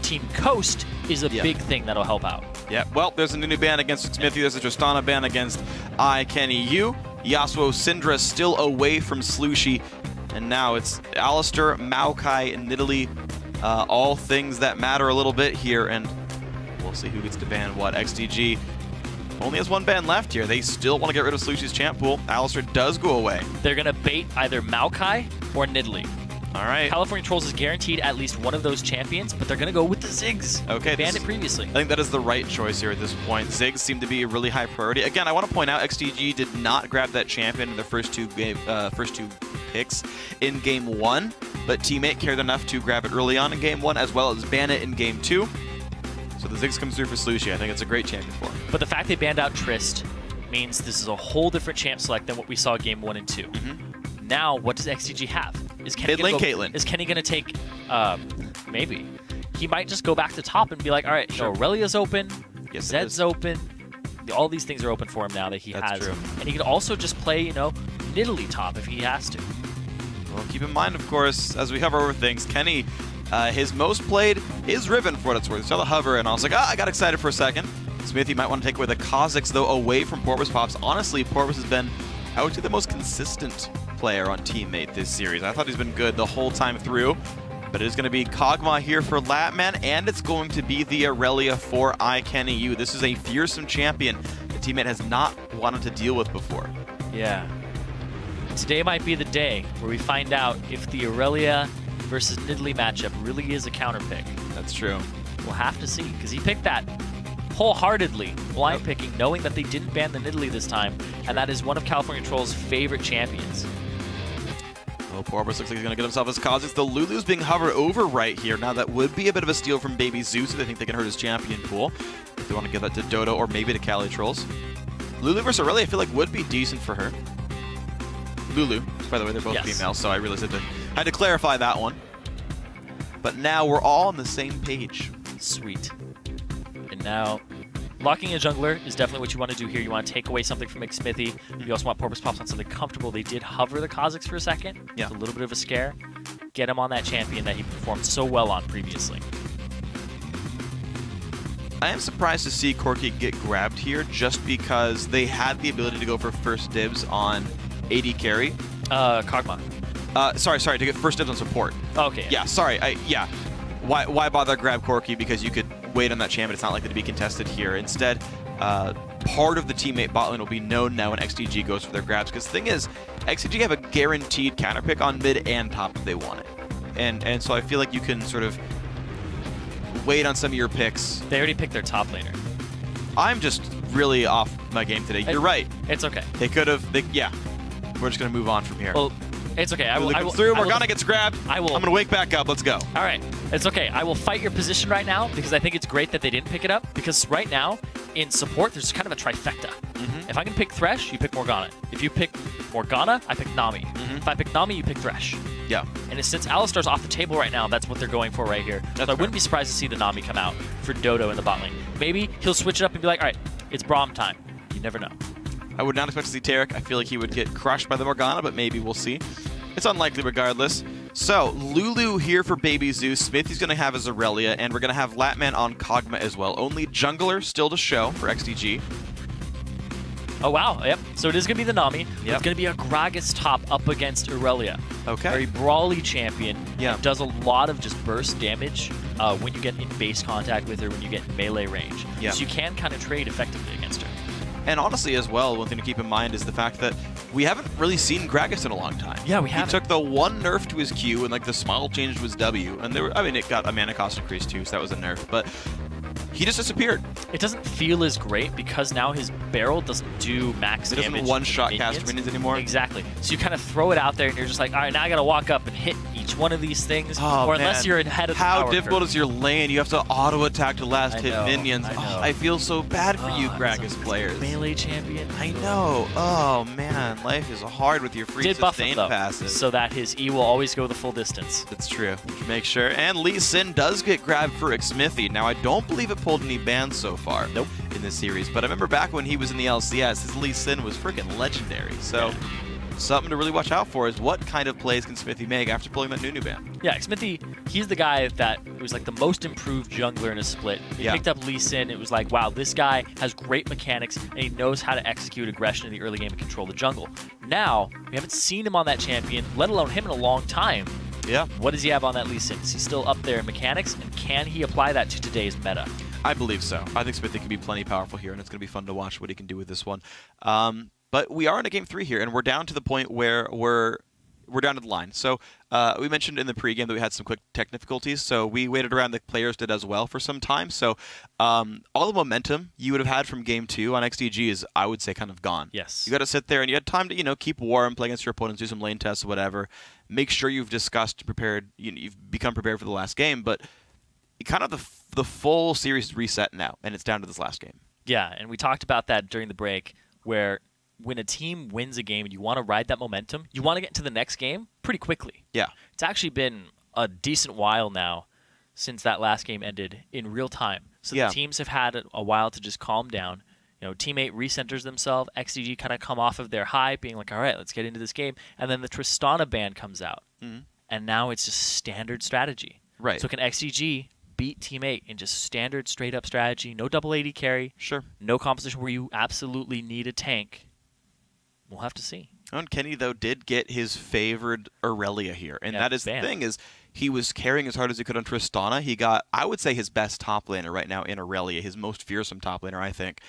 team coast is a big thing that'll help out. Yeah, well, there's a new ban against Smithy. There's a Tristana ban against iKennyU. Yasuo Syndra still away from Slushy. And now it's Alistair, Maokai, and Nidalee. All things that matter a little bit here. And we'll see who gets to ban what. XDG only has one ban left here. They still want to get rid of Slushy's champ pool. Alistair does go away. They're going to bait either Maokai or Nidalee. All right. California Trolls is guaranteed at least one of those champions, but they're going to go with the Ziggs. Okay. Banned it previously. I think that is the right choice here at this point. Ziggs seem to be a really high priority. Again, I want to point out XDG did not grab that champion in the first two picks in Game 1, but Teammate cared enough to grab it early on in Game 1 as well as ban it in Game 2. So the Ziggs comes through for Slushy. I think it's a great champion for him. But the fact they banned out Trist means this is a whole different champ select than what we saw Game 1 and 2. Now, what does XDG have? Is Kenny going to take, maybe. He might just go back to top and be like, all right, sure. Aurelia's open, Zed's open. All these things are open for him now that he has. True. And he could also just play, you know, Nidalee top if he has to. Well, keep in mind, of course, as we hover over things, Kenny, his most played is Riven for what it's worth. Saw the hover, and I was like, I got excited for a second. Smithy might want to take away the Kha'Zix, though, away from Porpoise Pops. Honestly, Porpoise has been, I would say, the most consistent player on Teammate this series. I thought he's been good the whole time through, but it is going to be Kog'Maw here for Latman, and it's going to be the Aurelia for iKennyU. This is a fearsome champion that Teammate has not wanted to deal with before. Yeah. Today might be the day where we find out if the Aurelia versus Nidalee matchup really is a counter pick. That's true. We'll have to see, because he picked that wholeheartedly, blind picking, knowing that they didn't ban the Nidalee this time, and that is one of California Troll's favorite champions. Oh, Porpoise looks like he's going to get himself his Kha'Zix. The Lulu's being hovered over right here. Now, that would be a bit of a steal from Baby Zeus if they think they can hurt his champion pool. If they want to give that to Dodo or maybe to Cali Trolls. Lulu versus Aurelia, I feel like would be decent for her. Lulu, by the way, they're both female, so I realized I had to clarify that one. But now we're all on the same page. Sweet. And now, locking a jungler is definitely what you want to do here. You want to take away something from Smithy. You also want Porpoise Pops on something comfortable. They did hover the Kha'Zix for a second. Yeah. A little bit of a scare. Get him on that champion that he performed so well on previously. I am surprised to see Corki get grabbed here just because they had the ability to go for first dibs on AD carry. Kog'Maw. Sorry, to get first dibs on support. Okay. Yeah, sorry. Why bother grab Corki? Because you could wait on that champion. It's not likely to be contested here. Instead, part of the teammate bot lane will be known now when XDG goes for their grabs. Because the thing is, XDG have a guaranteed counter pick on mid and top if they want it. And so I feel like you can sort of wait on some of your picks. They already picked their top laner. I'm just really off my game today. You're right. It's okay. They could have. Yeah. We're just going to move on from here. Well, it's okay. I will through. Morgana gets grabbed. I'm going to wake back up. Let's go. All right. It's okay. I will fight your position right now because I think it's great that they didn't pick it up. Because right now, in support, there's kind of a trifecta. If I can pick Thresh, you pick Morgana. If you pick Morgana, I pick Nami. If I pick Nami, you pick Thresh. Yeah. And since Alistar's off the table right now, that's what they're going for right here. So I wouldn't be surprised to see the Nami come out for Dodo in the bot lane. Maybe he'll switch it up and be like, all right, it's Braum time. You never know. I would not expect to see Tarek. I feel like he would get crushed by the Morgana, but maybe we'll see. It's unlikely regardless. So, Lulu here for Baby Zeus. Smithy's going to have his Aurelia, and we're going to have Latman on Kog'Maw as well. Only jungler still to show for XDG. Oh, wow. Yep. So it is going to be the Nami. Yep. It's going to be a Gragas top up against Aurelia. Okay. Very brawly champion. Yeah. Does a lot of just burst damage when you get in base contact with her, when you get in melee range. Yeah. So you can kind of trade effectively against her. And honestly, as well, one thing to keep in mind is the fact that we haven't really seen Gragas in a long time. Yeah, we haven't. He took the one nerf to his Q, and like the smile changed to his W, and there were, I mean, it got a mana cost increase too, so that was a nerf. But he just disappeared. It doesn't feel as great because now his barrel doesn't do max damage. It doesn't one-shot cast minions anymore. Exactly. So you kind of throw it out there, and you're just like, all right, now I got to walk up and hit each one of these things. Oh, or unless you're ahead of the power How difficult curve. is your lane? You have to auto-attack to last hit minions. I feel so bad for you, Gragas players. Melee champion. I know. Oh, man. Life is hard with your free sustain passes. So that his E will always go the full distance. That's true. Make sure. And Lee Sin does get grabbed for Smithy. Now, I don't believe it pulled any bans so far in this series, but I remember back when he was in the LCS, his Lee Sin was freaking legendary. So something to really watch out for is what kind of plays can Smithy make after pulling that Nunu ban. Yeah, Smithy, he's the guy that was like the most improved jungler in a split. He picked up Lee Sin. It was like, wow, this guy has great mechanics and he knows how to execute aggression in the early game and control the jungle. Now, we haven't seen him on that champion, let alone him in a long time. Yeah. What does he have on that Lee Sin? Is he still up there in mechanics, and can he apply that to today's meta? I believe so. I think Smithy can be plenty powerful here, and it's going to be fun to watch what he can do with this one. But we are in a game 3 here, and we're down to the point where we're down to the line. So we mentioned in the pregame that we had some quick tech difficulties, so we waited around. The players did as well for some time. So all the momentum you would have had from game 2 on XDG is, I would say, kind of gone. Yes. You got to sit there, and you had time to keep warm, play against your opponents, do some lane tests, whatever. Make sure you've discussed, prepared, you've become prepared for the last game, but kind of the full series reset now, and it's down to this last game. Yeah, and we talked about that during the break, where when a team wins a game and you want to ride that momentum, you want to get into the next game pretty quickly. Yeah. It's actually been a decent while now since that last game ended in real time. So the teams have had a while to just calm down. Teammate recenters themselves. XDG kind of come off of their high, being like, all right, let's get into this game. And then the Tristana ban comes out. And now it's just standard strategy. Right. So can XDG beat Teammate in just standard straight-up strategy, no double AD carry, no composition where you absolutely need a tank? We'll have to see. And Kenny, though, did get his favored Aurelia here. And that is the thing, is he was carrying as hard as he could on Tristana. He got, I would say, his best top laner right now in Aurelia, his most fearsome top laner, I think.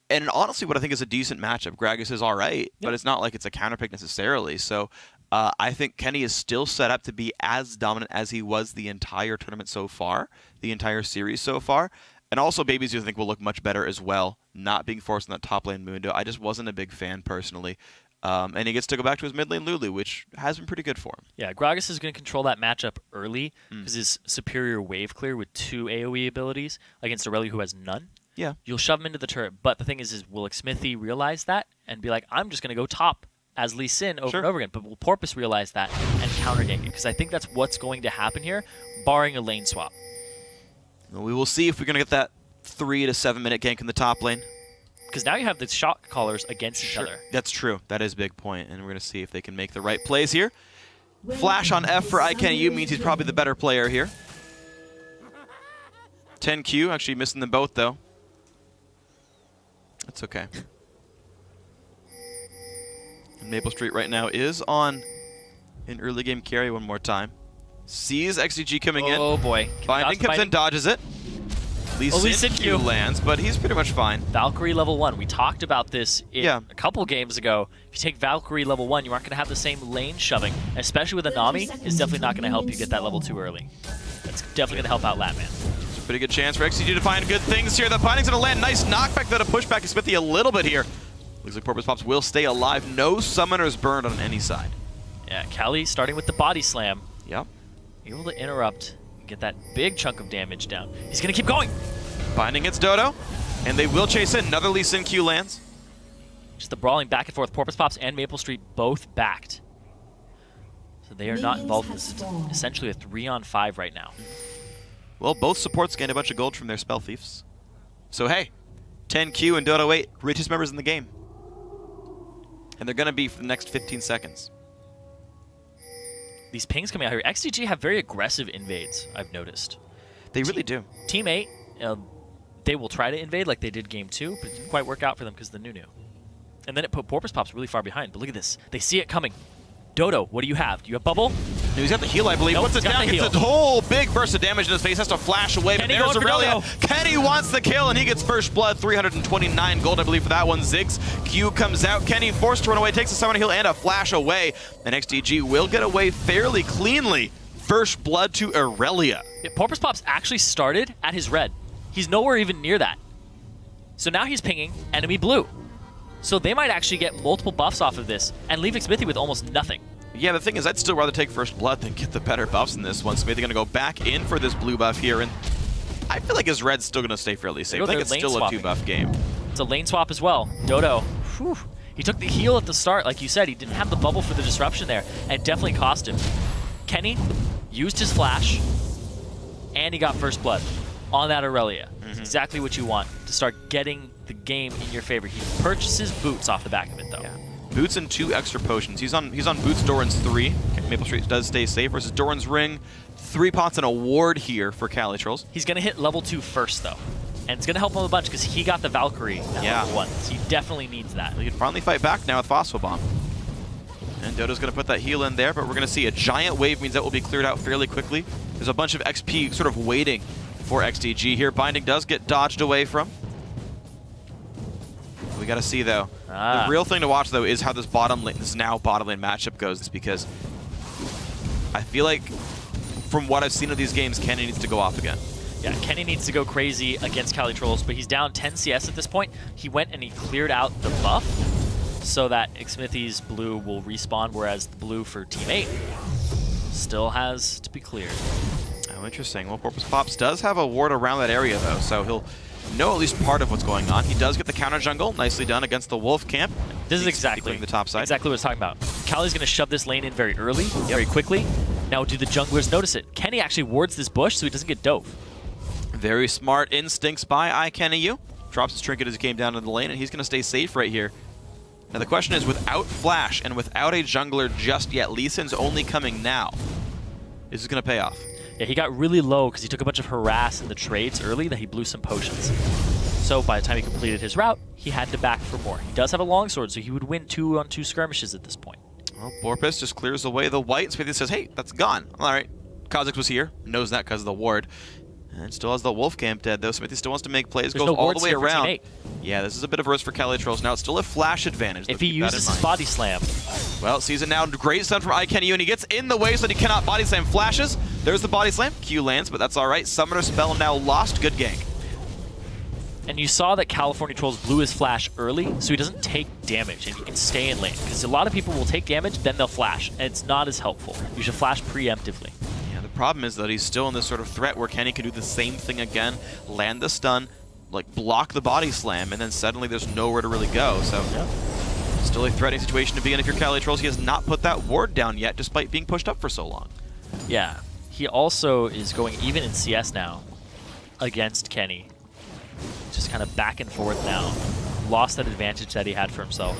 And honestly, what I think is a decent matchup. Gragas is all right, but it's not like it's a counterpick necessarily. So I think Kenny is still set up to be as dominant as he was the entire tournament so far, the entire series so far. And also, Babies, I think, will look much better as well, not being forced in that top lane Mundo. I just wasn't a big fan, personally. And he gets to go back to his mid lane Lulu, which has been pretty good for him. Yeah, Gragas is going to control that matchup early because his superior wave clear with 2 AoE abilities against Aurelia, who has none. Yeah. You'll shove him into the turret. But the thing is will Smithy realize that and be like, I'm just going to go top as Lee Sin over and over again? But will Porpoise realize that and counter-gank it? Because I think that's what's going to happen here, barring a lane swap. We will see if we're going to get that 3 to 7 minute gank in the top lane. Because now you have the shot callers against each other. That's true. That is a big point, and we're going to see if they can make the right plays here. Flash on F for iKennyU means he's probably the better player here. 10Q, actually missing them both, though. That's okay. And Maple Street right now is on an early game carry one more time. Sees XDG coming in. Oh, boy. Binding comes in, dodges it. Lee Sin Q lands, but he's pretty much fine. Valkyrie level 1. We talked about this a couple games ago. If you take Valkyrie level 1, you aren't going to have the same lane shoving, especially with a Nami. It's definitely not going to help you get that level 2 early. That's definitely going to help out Latman. It's a pretty good chance for XDG to find good things here. The binding's going to land. Nice knockback, though, to push back Smithy a little bit here. Looks like Porpoise Pops will stay alive. No summoners burned on any side. Yeah, Cali starting with the body slam. Yep. Able to interrupt and get that big chunk of damage down. He's going to keep going. Binding hits Dodo, and they will chase in. Another Lee Sin Q lands. Just the brawling back and forth. Porpoise Pops and Maple Street both backed. So they are not involved in this. It's essentially a 3-on-5 right now. Well, both supports gained a bunch of gold from their Spell Thieves. So hey, 10Q and Dodo 8, richest members in the game. And they're going to be for the next 15 seconds. These pings coming out here. XDG have very aggressive invades, I've noticed. They really do. Team 8, they will try to invade like they did game 2, but it didn't quite work out for them because of the Nunu. And then it put Porpoise Pops really far behind. But look at this. They see it coming. Dodo, what do you have? Do you have Bubble? No, he's got the heal, I believe. Nope, What's it down? It's a whole big burst of damage in his face. Has to flash away. Kenny but there's Aurelia. Dodo. Kenny wants the kill, and he gets first blood. 329 gold, I believe, for that one. Ziggs Q comes out. Kenny forced to run away. Takes a summoner heal and a flash away. And XDG will get away fairly cleanly. First blood to Aurelia. Yeah, Porpoise Pops actually started at his red. He's nowhere even near that. So now he's pinging enemy blue. So they might actually get multiple buffs off of this and leave Smithy with almost nothing. Yeah, the thing is, I'd still rather take first blood than get the better buffs in this one. Smithy going to go back in for this blue buff here, and I feel like his red's still going to stay fairly safe. I think it's still a 2-buff game. It's a lane swap as well. Dodo, whew, he took the heal at the start, like you said. He didn't have the bubble for the disruption there, and it definitely cost him. Kenny used his flash, and he got first blood on that Aurelia. Exactly what you want to start getting the game in your favor. He purchases boots off the back of it, though. Yeah. Boots and 2 extra potions. He's on Boots Doran's 3. Maple Street does stay safe versus Doran's Ring. 3 pots and a ward here for Cali Trolls. He's going to hit level 2 first, though. And it's going to help him a bunch because he got the Valkyrie at level 1. So he definitely needs that. He can finally fight back now with Phospho Bomb. And Dodo's going to put that heal in there, but we're going to see a giant wave means that will be cleared out fairly quickly. There's a bunch of XP sort of waiting for XDG here. Binding does get dodged away from. We got to see, though. The real thing to watch, though, is how this bottom lane, this now bottom lane matchup goes, because I feel like from what I've seen of these games, Kenny needs to go off again. Yeah, Kenny needs to go crazy against Cali Trolls, but he's down 10 CS at this point. He went and he cleared out the buff so that Xmithy's blue will respawn, whereas the blue for Team 8 still has to be cleared. Oh, interesting. Well, Porpoise Pops does have a ward around that area, though, so he'll know at least part of what's going on. He does get the counter jungle. Nicely done against the Wolf camp. This is exactly the top side. Exactly what I was talking about. Cali's going to shove this lane in very early, very quickly. Now, do the junglers notice it? Kenny actually wards this bush so he doesn't get dove. Very smart instincts by iKennyU. Drops his trinket as he came down to the lane, and he's going to stay safe right here. Now the question is, without Flash and without a jungler just yet, Lee Sin's only coming now. Is this going to pay off? Yeah, he got really low because he took a bunch of harass in the trades early that he blew some potions. So by the time he completed his route, he had to back for more. He does have a longsword, so he would win 2-on-2 skirmishes at this point. Well, Porpoise just clears away the white. Smithy says, hey, that's gone. All right. Kha'Zix was here. Knows that because of the ward. And still has the Wolf camp dead, though. Smithy still wants to make plays. There's goes no all the way around. Team 8. Yeah, this is a bit of a risk for Cali Trolls. Now it's still a flash advantage. If he uses his body slam. Well, sees it now. Great stun from iKennyU, and he gets in the way so that he cannot body slam. Flashes. There's the body slam. Q lands, but that's all right. Summoner spell now lost. Good gank. And you saw that California Trolls blew his flash early, so he doesn't take damage, and he can stay in lane. Because a lot of people will take damage, then they'll flash, and it's not as helpful. You should flash preemptively. Yeah, the problem is that he's still in this sort of threat where Kenny can do the same thing again, land the stun, like block the body slam, and then suddenly there's nowhere to really go. So still a threatening situation to be in if you're Cali Trolls. He has not put that ward down yet, despite being pushed up for so long. Yeah, he also is going even in CS now against Kenny. Just kind of back and forth now. Lost that advantage that he had for himself.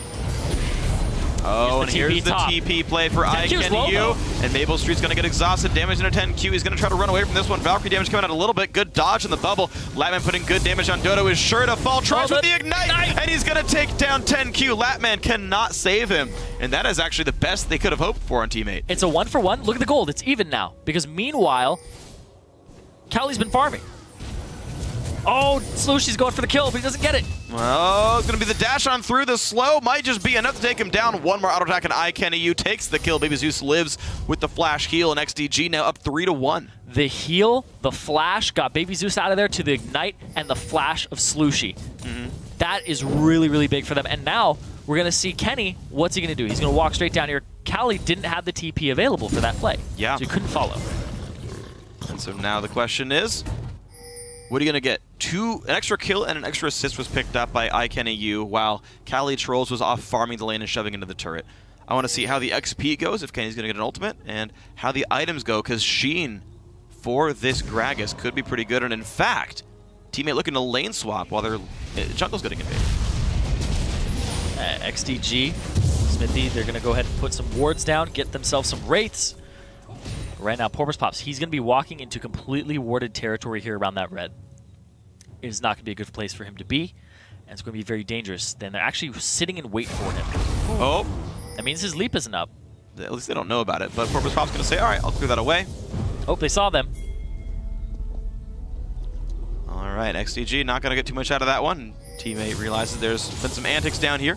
Oh, and here's the TP play for iKennyU. And Maple Street's going to get exhausted. Damage into 10Q. He's going to try to run away from this one. Valkyrie damage coming out a little bit. Good dodge in the bubble. Latman putting good damage on Dodo. Is sure to fall. Tries with the Ignite. And he's going to take down 10Q. Latman cannot save him. And that is actually the best they could have hoped for on Team 8. It's a 1-for-1. Look at the gold. It's even now. Because meanwhile, Cali's been farming. Oh, Slushy's going for the kill, but he doesn't get it. Well, it's going to be the dash on through. The slow might just be enough to take him down. One more auto attack, and iKennyU takes the kill. Baby Zeus lives with the flash heal, and XDG now up 3-1. The heal, the flash, got Baby Zeus out of there to the ignite, and the flash of Slushy. That is really, really big for them. And now we're going to see Kenny. What's he going to do? He's going to walk straight down here. Cali didn't have the TP available for that play. Yeah. So he couldn't follow. And so now the question is, what are you going to get? An extra kill and an extra assist was picked up by iKennyU while Cali Trolls was off farming the lane and shoving into the turret. I want to see how the XP goes, if Kenny's going to get an ultimate, and how the items go, because Sheen for this Gragas could be pretty good. And in fact, teammate looking to lane swap while their jungle's getting invaded. XDG, Smithy, they're going to go ahead and put some wards down, get themselves some wraiths. Right now, Porpoise Pops, he's going to be walking into completely warded territory here around that red. It is not going to be a good place for him to be, and it's going to be very dangerous. Then they're actually sitting in wait for him. Oh. That means his leap isn't up. At least they don't know about it, but Porpoise Pop's going to say, all right, I'll clear that away. Oh, they saw them. All right, XDG not going to get too much out of that one. Teammate realizes there's been some antics down here.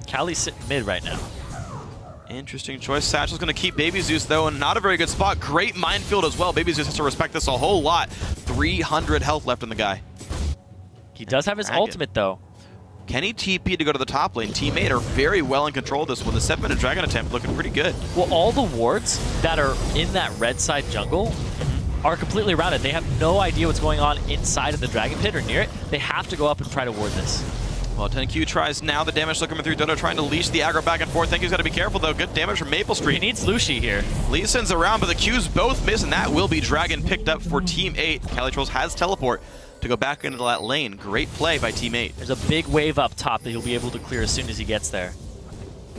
Cali's sitting mid right now. Interesting choice. Satchel's going to keep Baby Zeus, though, and not a very good spot. Great minefield as well. Baby Zeus has to respect this a whole lot. 300 health left in the guy. He does have his ultimate, though. Kenny TP to go to the top lane. Teammate are very well in control of this one. The 7-minute dragon attempt looking pretty good. Well, all the wards that are in that red side jungle are completely around it. They have no idea what's going on inside of the dragon pit or near it. They have to go up and try to ward this. Well, 10Q tries now. The damage still coming through. Dodo trying to leash the aggro back and forth. Think he's got to be careful, though. Good damage from Maple Street. He needs Lucy here. Lee Sin's around, but the Qs both miss, and that will be dragon picked up for Team 8. Cali Trolls has teleport to go back into that lane. Great play by Team 8. There's a big wave up top that he'll be able to clear as soon as he gets there.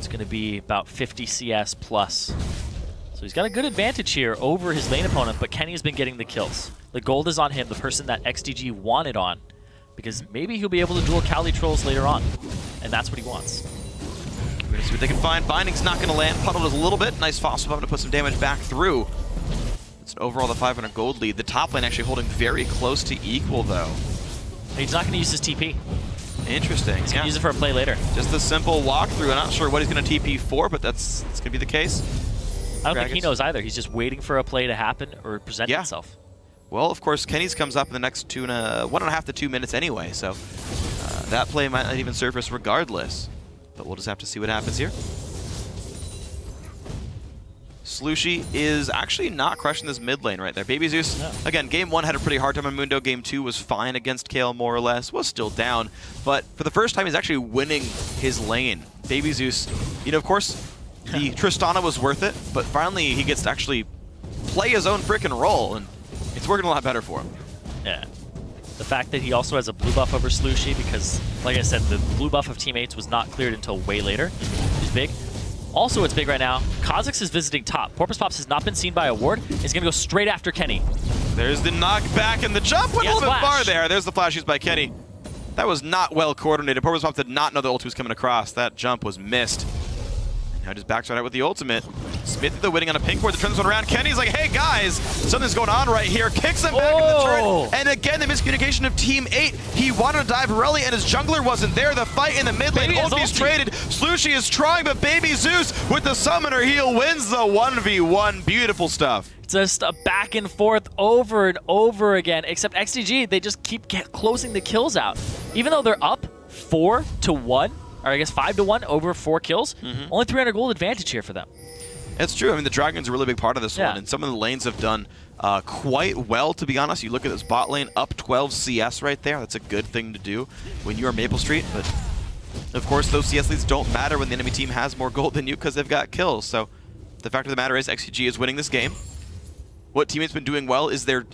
It's going to be about 50 CS plus. So he's got a good advantage here over his lane opponent, but Kenny has been getting the kills. The gold is on him, the person that XDG wanted on, because maybe he'll be able to duel Cali Trolls later on, and that's what he wants. We're going to see what they can find. Binding's not going to land. Puddle does a little bit. Nice fossil bomb to put some damage back through. It's overall the 500 gold lead. The top lane actually holding very close to equal, though. He's not going to use his TP. Interesting. He's going to use it for a play later. Just a simple walkthrough. I'm not sure what he's going to TP for, but that's going to be the case. I don't think he knows either. He's just waiting for a play to happen or present itself. Well, of course, Kenny's comes up in the next 1.5 to 2 minutes anyway, so that play might not even surface regardless. But we'll just have to see what happens here. Slushy is actually not crushing this mid lane right there. Baby Zeus, again, game 1 had a pretty hard time on Mundo. Game 2 was fine against Kale, more or less. Was still down, but for the first time, he's actually winning his lane. Baby Zeus, you know, of course, the Tristana was worth it, but finally he gets to actually play his own frickin' role, and it's working a lot better for him. Yeah. The fact that he also has a blue buff over Slushy, because, like I said, the blue buff of teammates was not cleared until way later, is big. Also, it's big right now. Kha'Zix is visiting top. Porpoise Pops has not been seen by a ward. He's going to go straight after Kenny. There's the knockback, and the jump went a little bit far there. There's the flash used by Kenny. That was not well coordinated. Porpoise Pops did not know the ult was coming across. That jump was missed. Now just backs right out with the ultimate. Smithy, though, winning on a pink board to turn this one around. Kenny's like, hey, guys, something's going on right here. Kicks him back in the turret. And again, the miscommunication of Team 8. He wanted to dive Rally, and his jungler wasn't there. The fight in the mid lane. Ulti's traded. Slushy is trying, but Baby Zeus with the summoner heal wins the 1v1. Beautiful stuff. Just a back and forth over and over again, except XDG, they just keep closing the kills out. Even though they're up 4-1, or I guess 5-1 over 4 kills, only 300 gold advantage here for them. It's true. I mean, the Dragon's a really big part of this one, and some of the lanes have done quite well, to be honest. You look at this bot lane, up 12 CS right there. That's a good thing to do when you are Maple Street, but of course, those CS leads don't matter when the enemy team has more gold than you because they've got kills. So the fact of the matter is XDG is winning this game. What teammates been doing well is their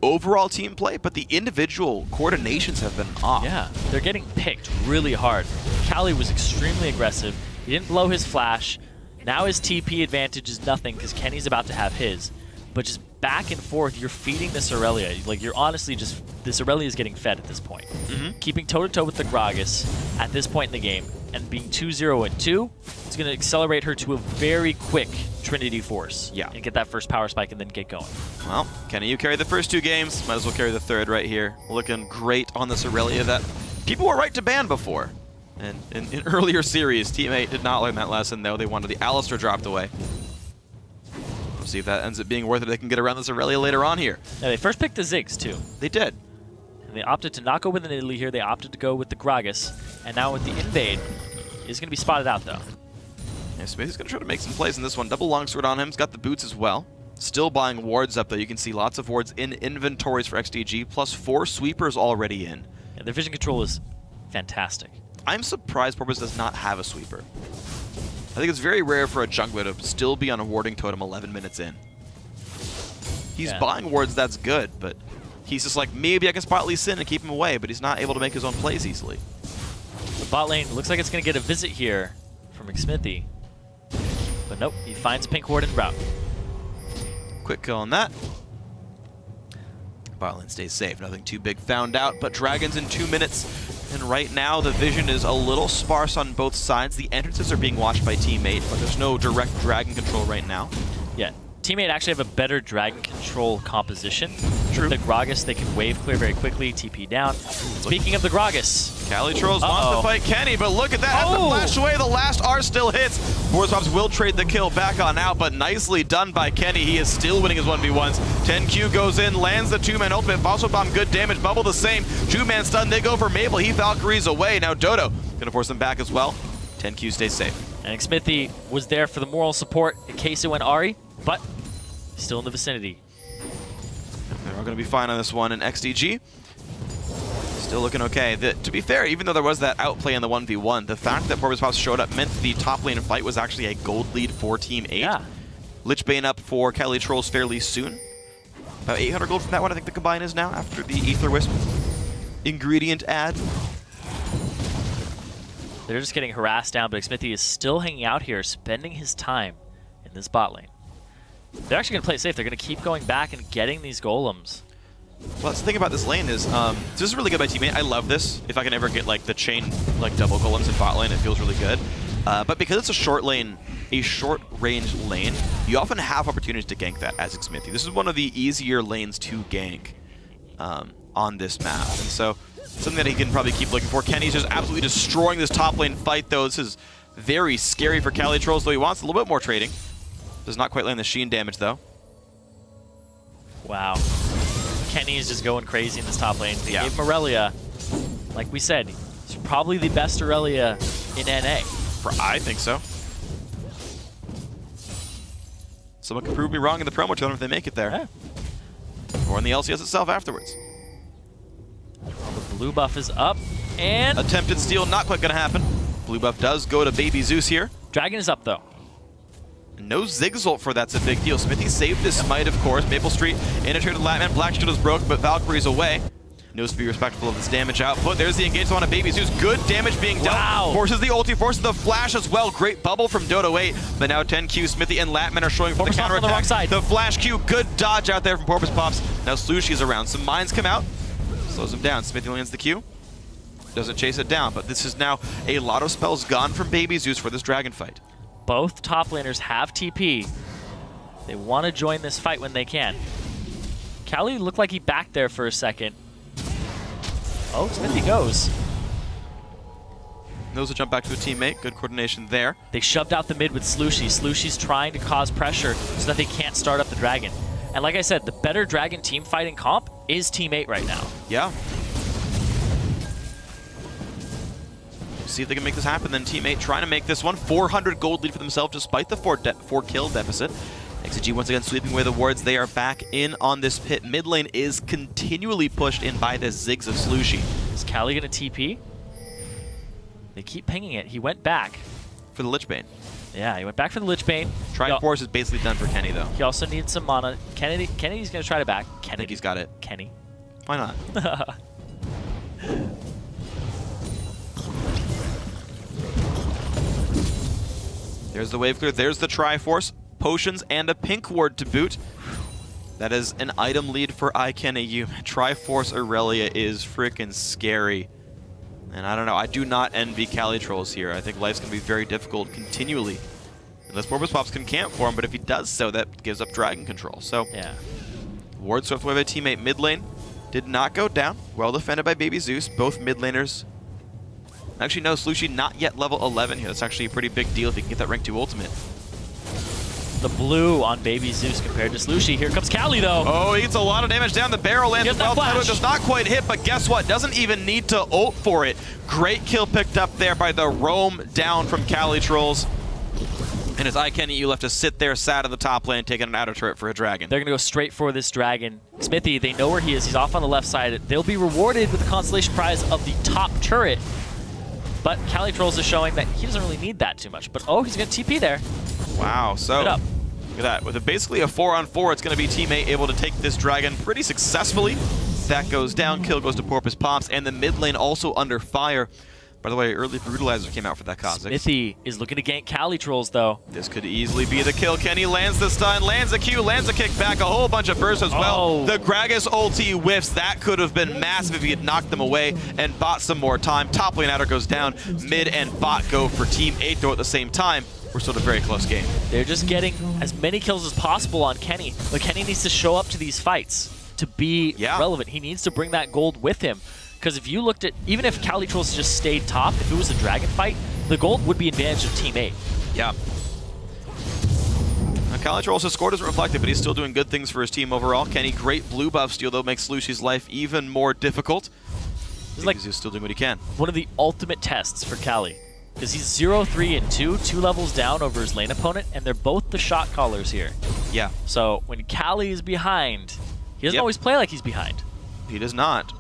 overall team play, but the individual coordinations have been off. Yeah, they're getting picked really hard. Cali was extremely aggressive. He didn't blow his flash. Now his TP advantage is nothing because Kenny's about to have his. But just back and forth, you're feeding this Aurelia. Like, you're honestly just, this Aurelia is getting fed at this point. Keeping toe-to-toe with the Gragas at this point in the game and being 2-0-2, it's going to accelerate her to a very quick Trinity Force. Yeah. And get that first power spike and then get going. Well, Kenny, you carried the first 2 games. Might as well carry the third right here. Looking great on this Aurelia that people were right to ban before. And in earlier series, Team 8 did not learn that lesson, though. They wanted the Alistar dropped away. We'll see if that ends up being worth it. They can get around this Aurelia later on here. Yeah, they first picked the Ziggs, too. They did. And they opted to not go with an Italy here. They opted to go with the Gragas. And now with the Invade, he's going to be spotted out, though. Yeah, Smithy's going to try to make some plays in this one. Double longsword on him. He's got the boots as well. Still buying wards up, though. You can see lots of wards in inventories for XDG, plus 4 sweepers already in. Yeah, their vision control is fantastic. I'm surprised Porpoise does not have a sweeper. I think it's very rare for a jungler to still be on a warding totem 11 minutes in. He's buying wards, that's good, but he's just like, maybe I can spot Lee Sin and keep him away, but he's not able to make his own plays easily. The bot lane looks like it's going to get a visit here from McSmithy. But nope, he finds a pink ward en route. Quick kill on that. Bot lane stays safe. Nothing too big found out, but Dragons in 2 minutes. And right now, the vision is a little sparse on both sides. The entrances are being watched by Team 8, but there's no direct dragon control right now. Yeah, Team 8 actually have a better dragon control composition. True. With the Gragas, they can wave clear very quickly, TP down. Speaking of the Gragas. Cali Trolls wants to fight Kenny, but look at that. Has to flash away. The last R still hits. Porpoise Pops will trade the kill back on out, but nicely done by Kenny. He is still winning his 1v1s. 10Q goes in, lands the 2-man ultimate. Fossil Bomb, good damage. Bubble the same. 2-man stun. They go for Mabel. He Valkyries away. Now Dodo gonna force them back as well. 10Q stays safe. And Smithy was there for the moral support in case it went Ahri, but still in the vicinity. They're all going to be fine on this one, and XDG still looking okay. To be fair, even though there was that outplay in the 1v1, the fact that Porpoise Pops showed up meant the top lane fight was actually a gold lead for Team 8. Yeah. Lichbane up for Cali Trolls fairly soon. About 800 gold from that one, I think the combine is now, after the Aether Wisp ingredient ad. They're just getting harassed down, but Smithy is still hanging out here, spending his time in this bot lane. They're actually going to play it safe. They're going to keep going back and getting these golems. Well, that's the thing about this lane is, this is really good by teammate. I love this. If I can ever get like the chain, like double golems in bot lane, it feels really good. But because it's a short lane, a short-range lane, you often have opportunities to gank that as Smithy. This is one of the easier lanes to gank on this map, and so something that he can probably keep looking for. Kenny's just absolutely destroying this top lane fight, though. This is very scary for Calitrolls, though he wants a little bit more trading. Does not quite land the Sheen damage, though. Wow. Kenny is just going crazy in this top lane. They gave him Aurelia. Like we said, it's probably the best Aurelia in NA. I think so. Someone can prove me wrong in the promo tournament if they make it there. Yeah. Or in the LCS itself afterwards. The blue buff is up, and... Attempted steal, not quite going to happen. Blue buff does go to Baby Zeus here. Dragon is up, though. No Zigzult for that's a big deal. Smithy saved his smite, of course. Maple Street integrated Latman. Black Shield is broke, but Valkyrie's away. Knows to be respectful of his damage output. There's the engagement on a Baby Zeus. Good damage being dealt. Wow. Forces the ulti, forces the flash as well. Great bubble from Dodo 8. But now 10Q, Smithy and Latman are showing for the counter attack. The flash Q, good dodge out there from Porpoise Pops. Now Slushy's around. Some mines come out. Slows him down. Smithy lands the Q. Doesn't chase it down, but this is now a lot of spells gone from Baby Zeus for this dragon fight. Both top laners have TP. They want to join this fight when they can. Cali looked like he backed there for a second. Oh, Smithy goes. Knows to jump back to a teammate. Good coordination there. They shoved out the mid with Slushy. Slushy's trying to cause pressure so that they can't start up the dragon. And like I said, the better dragon team fighting comp is Team 8 right now. Yeah. See if they can make this happen. Then Team 8 trying to make this one. 400 gold lead for themselves despite the 4 kill deficit. XDG once again sweeping away the wards. They are back in on this pit. Mid lane is continually pushed in by the Ziggs of Slushy. Is Cali going to TP? They keep pinging it. He went back. For the Lich Bane. Yeah, he went back for the Lich Bane. Triforce is basically done for Kenny, though. He also needs some mana. Kennedy's going to try to back. I think he's got it. Kenny. Why not? There's the wave clear. There's the Triforce. Potions and a pink ward to boot. That is an item lead for ICANAU. Triforce Aurelia is freaking scary. And I don't know, I do not envy Calitrolls here. I think life's going to be very difficult continually. Unless Porpoise Pops can camp for him, but if he does so, that gives up dragon control. So, yeah. Ward swept away by teammate mid lane. Did not go down. Well defended by Baby Zeus. Both mid laners. Actually, no, Slushy not yet level 11 here. That's actually a pretty big deal if he can get that rank 2 ultimate. The blue on Baby Zeus compared to Slushy. Here comes Cali, though. Oh, he gets a lot of damage down. The barrel lands well. Does not quite hit, but guess what? Doesn't even need to ult for it. Great kill picked up there by the roam down from Calitrolls. And as ICANAU left to sit there sad in the top lane, taking an outer turret for a dragon. They're going to go straight for this dragon. Smithy, they know where he is. He's off on the left side. They'll be rewarded with the constellation prize of the top turret. But Calitrolls is showing that he doesn't really need that too much. But oh, he's going to TP there. Wow, so look at that. With basically a 4-on-4, it's going to be teammate able to take this dragon pretty successfully. That goes down, kill goes to Porpoise Pops, and the mid lane also under fire. By the way, early Brutalizer came out for that Kha'Zix. Smithy is looking to gank Calitrolls, though. This could easily be the kill. Kenny lands the stun, lands a Q, lands a kickback, a whole bunch of bursts as well. Oh. The Gragas ulti whiffs. That could have been massive if he had knocked them away and bought some more time. Top lane outer goes down. Mid and bot go for Team 8, though at the same time. We're still in a very close game. They're just getting as many kills as possible on Kenny. But Kenny needs to show up to these fights to be relevant. He needs to bring that gold with him. Because if you looked at, even if Calitrolls just stayed top, if it was a dragon fight, the gold would be advantage of Team 8. Yeah. Calitrolls' score doesn't reflect it, but he's still doing good things for his team overall. Kenny, great blue buff steal, though, makes Slushy's life even more difficult. Because he's still doing what he can. One of the ultimate tests for Cali. Because he's 0-3-2, 2 levels down over his lane opponent, and they're both the shot callers here. Yeah. So when Cali is behind, he doesn't always play like he's behind. He does not.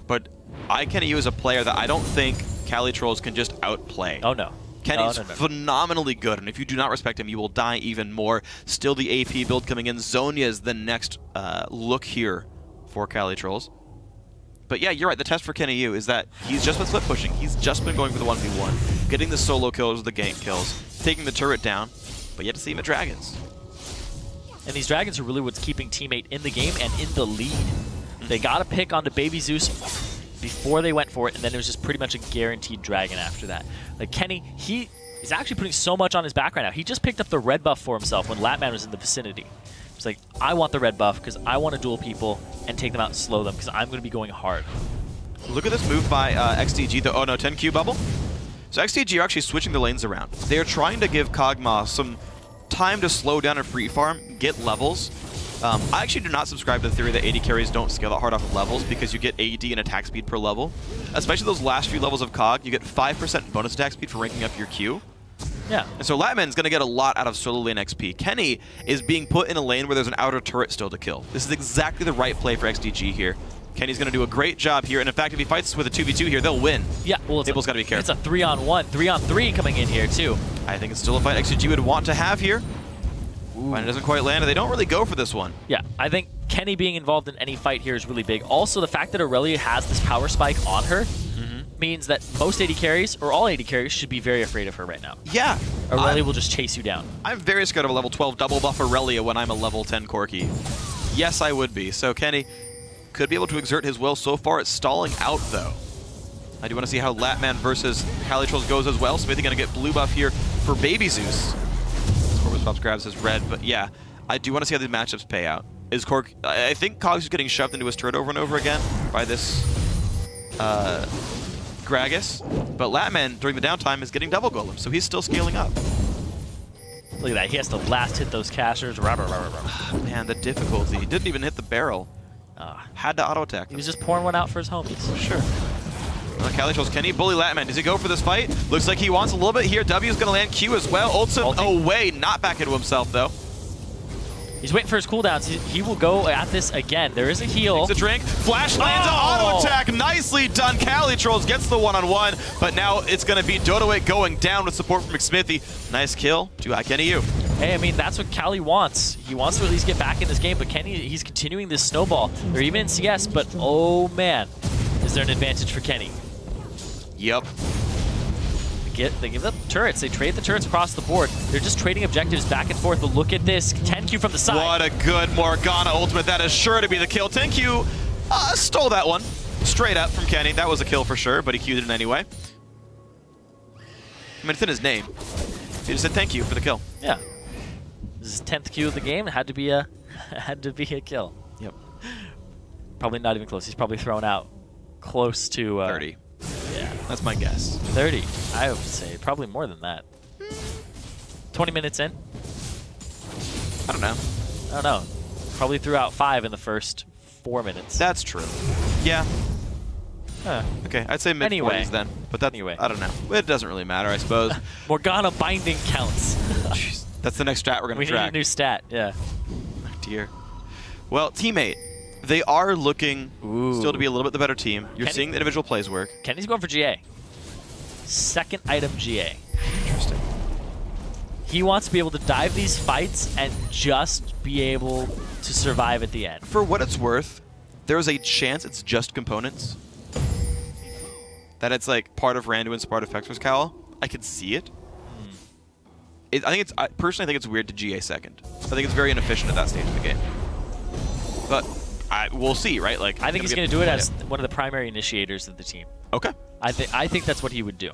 But ICANAU is a player that I don't think Calitrolls can just outplay. Oh, no. Kenny's phenomenally good, and if you do not respect him, you will die even more. Still the AP build coming in. Zonia is the next look here for Calitrolls. But yeah, you're right. The test for Kenny Yu is that he's just been split pushing. He's just been going for the 1v1, getting the solo kills, the gank kills, taking the turret down, but yet to see him at Dragons. And these Dragons are really what's keeping Teammate in the game and in the lead. They got a pick onto Baby Zeus before they went for it, and then it was just pretty much a guaranteed Dragon after that. Like Kenny, he is actually putting so much on his back right now. He just picked up the red buff for himself when Latman was in the vicinity. It's like, I want the red buff because I want to duel people and take them out and slow them because I'm going to be going hard. Look at this move by XDG, the 10Q bubble. So XDG are actually switching the lanes around. They are trying to give Kog'Maw some time to slow down and free farm, get levels. I actually do not subscribe to the theory that AD carries don't scale that hard off of levels because you get AD and attack speed per level. Especially those last few levels of Cog, you get 5% bonus attack speed for ranking up your Q. Yeah. And so Latman's going to get a lot out of solo lane XP. Kenny is being put in a lane where there's an outer turret still to kill. This is exactly the right play for XDG here. Kenny's going to do a great job here, and in fact, if he fights with a 2v2 here, they'll win. Yeah, well, Abel's got to be careful. It's a 3-on-1, 3-on-3 coming in here, too. I think it's still a fight XDG would want to have here. But it doesn't quite land, and they don't really go for this one. Yeah, I think Kenny being involved in any fight here is really big. Also, the fact that Aurelia has this power spike on her means that most AD carries, or all AD carries, should be very afraid of her right now. Yeah. Aurelia will just chase you down. I'm very scared of a level 12 double buff Aurelia when I'm a level 10 Corki. Yes, I would be. So Kenny could be able to exert his will. So far, it's stalling out, though. I do want to see how Latman versus Calitrolls goes as well. Smithy going to get blue buff here for Baby Zeus. Corvus Pops grabs his red, but yeah, I do want to see how these matchups pay out. Is Cork? I think Cogs is getting shoved into his turret over and over again by this Gragas, but Latman during the downtime is getting double golem, so he's still scaling up. Look at that, he has to last hit those casters. Man, the difficulty. He didn't even hit the barrel. Had to auto attack. He was just pouring one out for his homies. Sure. Calitrolls, can he bully Latman? Does he go for this fight? Looks like he wants a little bit here. W is going to land Q as well. Ultim away, not back into himself though. He's waiting for his cooldowns. He will go at this again. There is a heal. Takes a drink. Flash lands auto attack. Nicely done. Calitrolls gets the one-on-one, but now it's going to be Dodowick going down with support from McSmithy. Nice kill to Kenny Yu. Hey, I mean, that's what Cali wants. He wants to at least get back in this game, but Kenny, he's continuing this snowball. They're even in CS, but oh man, is there an advantage for Kenny? Yep. They give up turrets. They trade the turrets across the board. They're just trading objectives back and forth, but look at this. 10Q from the side. What a good Morgana ultimate. That is sure to be the kill. 10Q stole that one straight up from Kenny. That was a kill for sure, but he Q'd it anyway. I mean, it's in his name. He just said thank you for the kill. Yeah. This is 10th Q of the game. It had to be a kill. Yep. Probably not even close. He's probably thrown out close to 30. Yeah. That's my guess. 30. I would say probably more than that. 20 minutes in? I don't know. I don't know. Probably threw out 5 in the first 4 minutes. That's true. Yeah. Huh. Okay, I'd say mid-40s then. But that, anyway. I don't know. It doesn't really matter, I suppose. Morgana binding counts. Jeez, that's the next stat we're going to track. We need a new stat, yeah. Oh, dear. Well, Teammate. They are looking still to be a little bit the better team. You're seeing the individual plays work. Kenny's going for GA. Second item GA. Interesting. He wants to be able to dive these fights and just be able to survive at the end. For what it's worth, there's a chance it's just components. That it's like part of Randuin's, part of Vexor's Cowl. I can see it. I personally think it's weird to GA second. I think it's very inefficient at that stage of the game. But we'll see, right? Like I think he's going to do it as one of the primary initiators of the team. Okay. I think that's what he would do.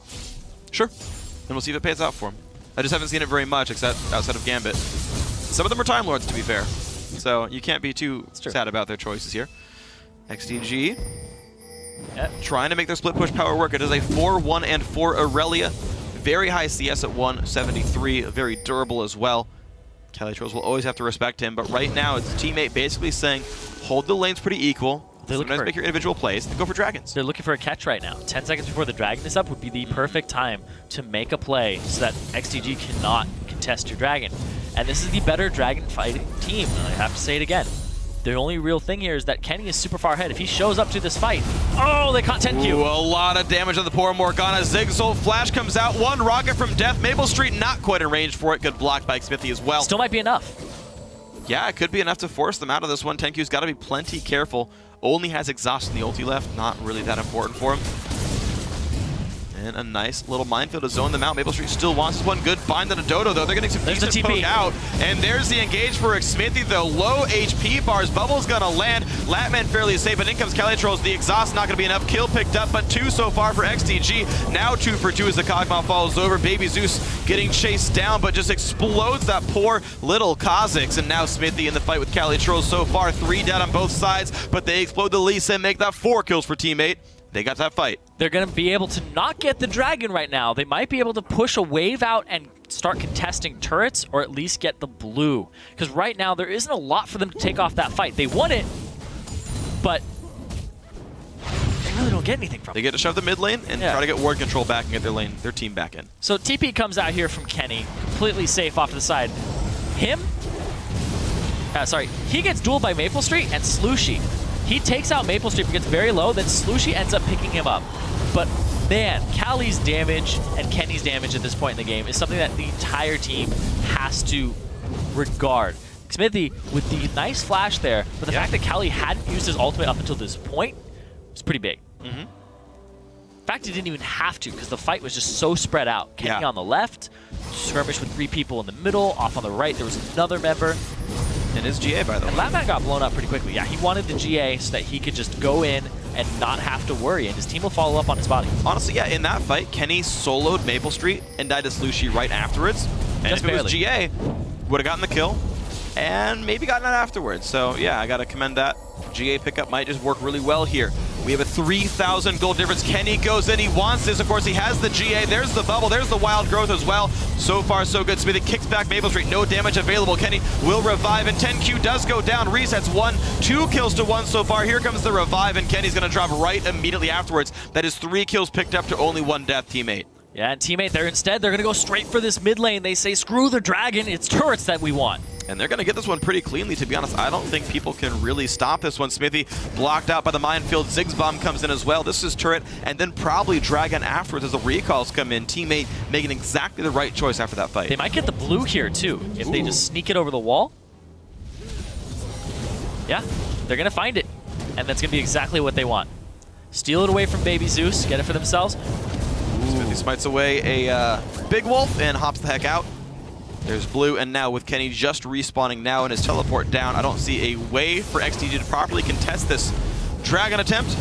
Sure. And we'll see if it pays out for him. I just haven't seen it very much, except outside of Gambit. Some of them are Time Lords, to be fair. So you can't be too sad about their choices here. XDG. Yep. Trying to make their split push power work. It is a 4-1 and 4 Aurelia. Very high CS at 173. Very durable as well. Calitrolls will always have to respect him, but right now it's Teammate basically saying, hold the lanes pretty equal. Sometimes make your individual plays, then go for Dragons. They're looking for a catch right now. 10 seconds before the Dragon is up would be the perfect time to make a play so that XDG cannot contest your Dragon. And this is the better Dragon fighting team. I have to say it again. The only real thing here is that Kenny is super far ahead. If he shows up to this fight, oh, they caught 10Q. Ooh, a lot of damage on the poor Morgana. Zigzol Flash comes out. One rocket from Death. Maple Street not quite in range for it. Good block by Smithy as well. Still might be enough. Yeah, it could be enough to force them out of this one. Tenkyu's got to be plenty careful. Only has exhaust in the ulti left. Not really that important for him. And a nice little minefield to zone them out. Maple Street still wants this one. Good find on a Dodo, though. They're getting some decent poke out. And there's the engage for Smithy, though. Low HP bars. Bubble's going to land. Latman fairly safe, but in comes Calitrolls. The exhaust not going to be enough. Kill picked up, but 2 so far for XDG. Now 2 for 2 as the Kog'Maw falls over. Baby Zeus getting chased down, but just explodes that poor little Kha'Zix. And now Smithy in the fight with Calitrolls so far. 3 dead on both sides, but they explode the Lisa and make that 4 kills for teammate. They got that fight. They're going to be able to not get the dragon right now. They might be able to push a wave out and start contesting turrets, or at least get the blue. Because right now, there isn't a lot for them to take off that fight. They won it, but they really don't get anything from it. They get to shove the mid lane and try to get ward control back and get their team back in. So TP comes out here from Kenny, completely safe off to the side. He gets dueled by Maple Street and Slooshy. He takes out Maple Street, gets very low, then Slooshy ends up picking him up. But man, Callie's damage and Kenny's damage at this point in the game is something that the entire team has to regard. Smithy, with the nice flash there, but the fact that Callie hadn't used his ultimate up until this point was pretty big. In fact, he didn't even have to, because the fight was just so spread out. Kenny on the left, skirmish with 3 people in the middle, off on the right, there was another member. And his GA, by the way. And Latman got blown up pretty quickly. Yeah, he wanted the GA so that he could just go in and not have to worry, and his team will follow up on his body. Honestly, yeah, in that fight, Kenny soloed Maple Street and died to Slooshy right afterwards. And just if it was GA, would have gotten the kill and maybe gotten it afterwards. So yeah, I got to commend that. GA pickup might just work really well here. We have a 3,000 gold difference. Kenny goes in. He wants this. Of course, he has the GA. There's the bubble. There's the wild growth as well. So far, so good. Smithy kicks back Maple Street. No damage available. Kenny will revive, and 10Q does go down. Resets 1. 2 kills to 1 so far. Here comes the revive, and Kenny's going to drop right immediately afterwards. That is 3 kills picked up to only 1 death, teammate. Yeah, and teammate, they're going to go straight for this mid lane. They say, screw the dragon. It's turrets that we want. And they're going to get this one pretty cleanly, to be honest. I don't think people can really stop this one. Smithy blocked out by the minefield. Ziggs bomb comes in as well. This is turret, and then probably dragon afterwards as the recalls come in. Teammate making exactly the right choice after that fight. They might get the blue here, too, if they just sneak it over the wall. Yeah, they're going to find it, and that's going to be exactly what they want. Steal it away from Baby Zeus, get it for themselves. Smithy smites away a big wolf and hops the heck out. There's blue, and now with Kenny just respawning now and his teleport down, I don't see a way for XDG to properly contest this dragon attempt.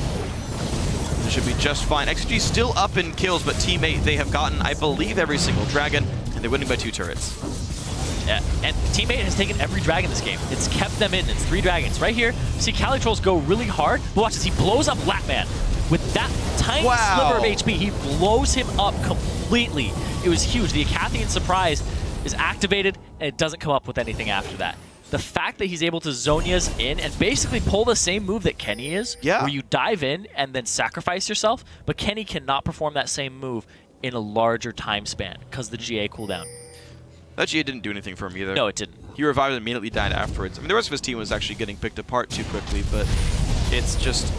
It should be just fine. XDG still up in kills, but teammate, they have gotten, I believe, every single dragon, and they're winning by 2 turrets. Yeah, and teammate has taken every dragon this game. It's kept them in. It's 3 dragons. Right here, see Calitrolls go really hard, but watch this. He blows up Latman. With that tiny sliver of HP, he blows him up completely. It was huge. The Acathian surprise is activated, and it doesn't come up with anything after that. The fact that he's able to Zhonya's in and basically pull the same move that Kenny is, where you dive in and then sacrifice yourself, but Kenny cannot perform that same move in a larger time span because the GA cooldown. That GA didn't do anything for him either. No, it didn't. He revived and immediately died afterwards. I mean, the rest of his team was actually getting picked apart too quickly, but it's just...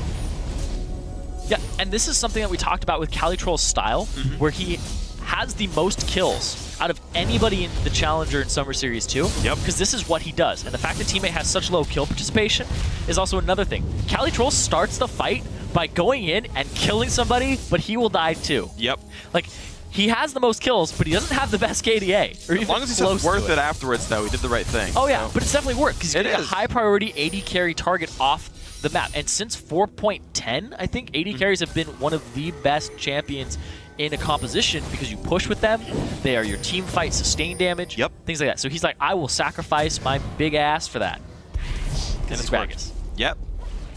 Yeah, and this is something that we talked about with Calitroll's style, where he has the most kills out of anybody in the Challenger in Summer Series 2. Yep. Because this is what he does. And the fact that teammate has such low kill participation is also another thing. Calitroll starts the fight by going in and killing somebody, but he will die too. Yep. Like, he has the most kills, but he doesn't have the best KDA. Or as long as he's worth it afterwards, though, he did the right thing. Oh, yeah, but it's definitely worth it, because he's getting a high-priority 80 carry target off the map. And since 4.10, I think 80 carries have been one of the best champions in a composition because you push with them. They are your team fight, sustain damage, things like that. So he's like, I will sacrifice my big ass for that. And it's worked. Yep.